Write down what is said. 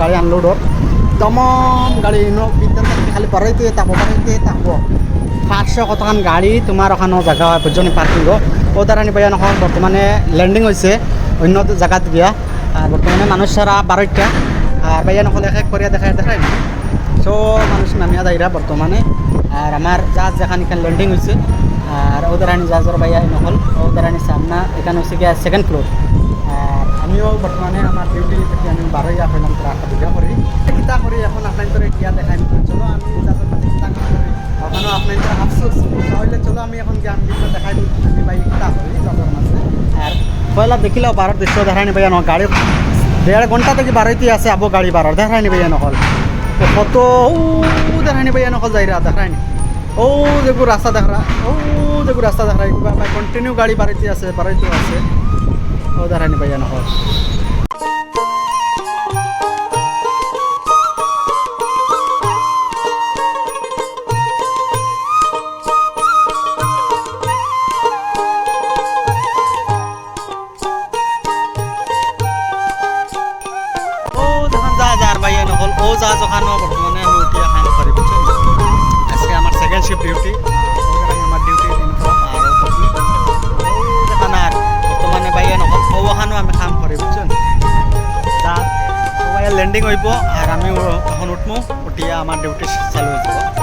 গাড়ি আনলোড হোক তমাম গাড়ি বিদ্যান খালি বাড়াইতে থাকবো 500 কতখান গাড়ি তোমার ওখানে জায়গা হয় বুঝছো পার্কিং ও দ্বারা নিবাই এখন বর্তমানে ল্যান্ডিং হয়েছে অন্য জায়গাত গিয়া আর বর্তমানে মানুষ সারা 12টা আর বাইয়া নকল এক এক করিয়া দেখায় সব মানুষ নামিয়া যাইরা বর্তমানে আর আমার জাহাজ যেখানে এখানে ল্যান্ডিং হয়েছে আর ও দ্বারানি জাহাজের বাইয়া নকল ও দ্বারানি সামনা এখানে হচ্ছে গিয়া 2nd ফ্লোর আর আমিও বর্তমানে আমার ডিউটি থেকে আমি বারোইয়া হইলাম তো রাখা দিঘা করি কিতা করি এখন আপনার তোরে গিয়া দেখাই চলো আমি জাহাজের মধ্যে কিতা করি ওখানেও আপনার তো আফসোস তাহলে চলো আমি এখন গিয়ে আমি দেখাই দিই আমি ভাই কিতা করি জাহাজের মাঝে আর পয়লা দেখিলেও বারোর দৃশ্য দেখায়নি ভাইয়া গাড়ি 1.5 ঘন্টা থেকে বারোইতে আছে আবো গাড়ি বারোর দেখায়নি ভাইয়া নকল কত দেখায়নি ভাইয়া নকল যাইরা দেখায়নি ও যেগুলো রাস্তা দেখা কন্টিনিউ গাড়ি বাড়িতে আছে ও দেখায়নি ভাইয়া নকল ও জাহাজ ওখানে বর্তমানে আমি উঠিয়া খান পারি বুঝছেন আজকে আমার 2nd শিফট ডিউটি আমার ডিউটি ইনফর্ম আর দেখান আর বর্তমানে বাইয়া নকল ওখানেও আমি কাম করি বুঝছেন জাহাজ ল্যান্ডিং হইব আর আমি এখন উঠবো উঠিয়া আমার ডিউটি চালু হয়ে যাব